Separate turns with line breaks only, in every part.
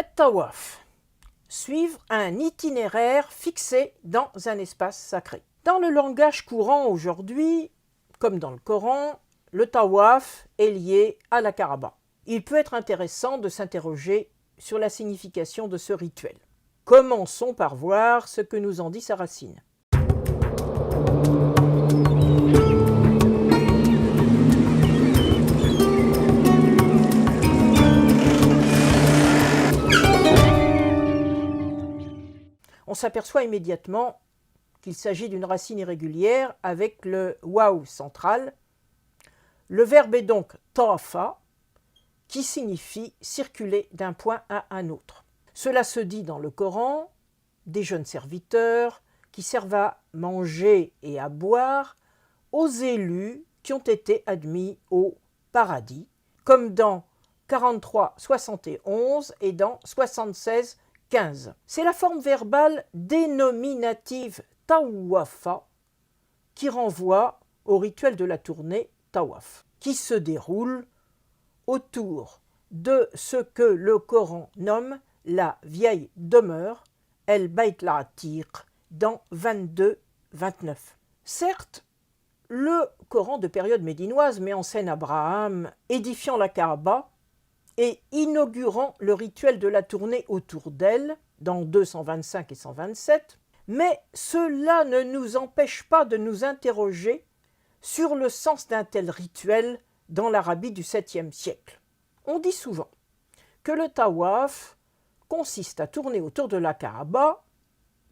Tawaf. Suivre un itinéraire fixé dans un espace sacré. Dans le langage courant aujourd'hui, comme dans le Coran, le tawaf est lié à la Kaaba. Il peut être intéressant de s'interroger sur la signification de ce rituel. Commençons par voir ce que nous en dit sa racine. On s'aperçoit immédiatement qu'il s'agit d'une racine irrégulière avec le waw central. Le verbe est donc tawafa, qui signifie circuler d'un point à un autre. Cela se dit dans le Coran, des jeunes serviteurs qui servent à manger et à boire aux élus qui ont été admis au paradis, comme dans 43-71 et dans 76-15. C'est la forme verbale dénominative tawafa qui renvoie au rituel de la tournée tawaf, qui se déroule autour de ce que le Coran nomme la vieille demeure, El Bayt al-Atiq, dans 22-29. Certes, le Coran de période médinoise met en scène Abraham édifiant la Kaaba et inaugurant le rituel de la tournée autour d'elle, dans 225 et 127, mais cela ne nous empêche pas de nous interroger sur le sens d'un tel rituel dans l'Arabie du 7e siècle. On dit souvent que le tawaf consiste à tourner autour de la Kaaba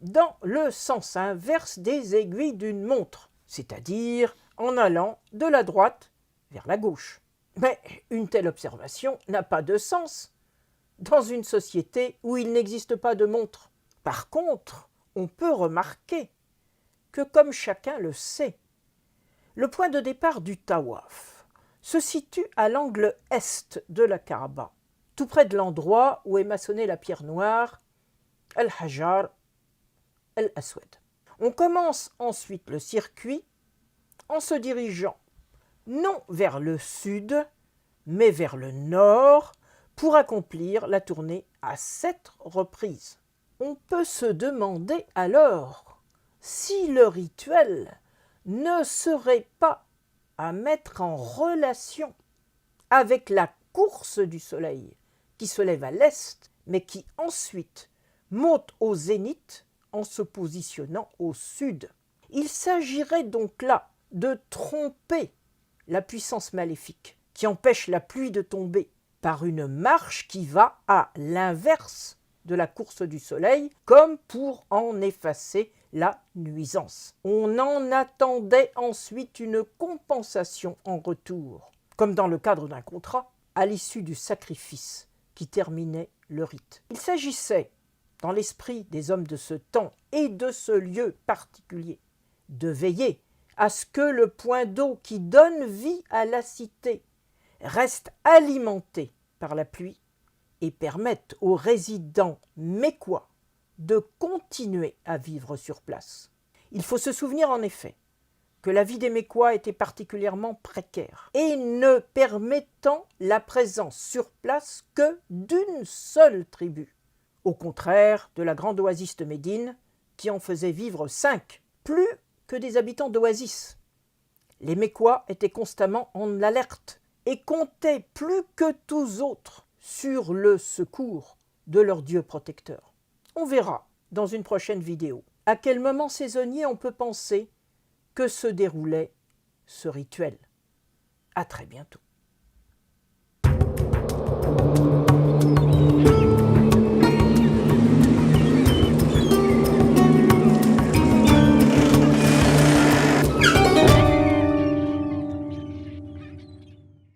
dans le sens inverse des aiguilles d'une montre, c'est-à-dire en allant de la droite vers la gauche. Mais une telle observation n'a pas de sens dans une société où il n'existe pas de montre. Par contre, on peut remarquer que, comme chacun le sait, le point de départ du tawaf se situe à l'angle est de la Kaaba, tout près de l'endroit où est maçonnée la pierre noire, Al-Hajar Al-Aswad. On commence ensuite le circuit en se dirigeant non vers le sud, mais vers le nord, pour accomplir la tournée à 7 reprises. On peut se demander alors si le rituel ne serait pas à mettre en relation avec la course du soleil qui se lève à l'est, mais qui ensuite monte au zénith en se positionnant au sud. Il s'agirait donc là de tromper la puissance maléfique qui empêche la pluie de tomber par une marche qui va à l'inverse de la course du soleil, comme pour en effacer la nuisance. On en attendait ensuite une compensation en retour, comme dans le cadre d'un contrat, à l'issue du sacrifice qui terminait le rite. Il s'agissait, dans l'esprit des hommes de ce temps et de ce lieu particulier, de veiller à ce que le point d'eau qui donne vie à la cité reste alimenté par la pluie et permette aux résidents mécois de continuer à vivre sur place. Il faut se souvenir en effet que la vie des Mécois était particulièrement précaire et ne permettant la présence sur place que d'une seule tribu, au contraire de la grande oasis de Médine qui en faisait vivre 5, plus que des habitants d'oasis. Les Mécois étaient constamment en alerte et comptaient plus que tous autres sur le secours de leur Dieu protecteur. On verra dans une prochaine vidéo à quel moment saisonnier on peut penser que se déroulait ce rituel. À très bientôt.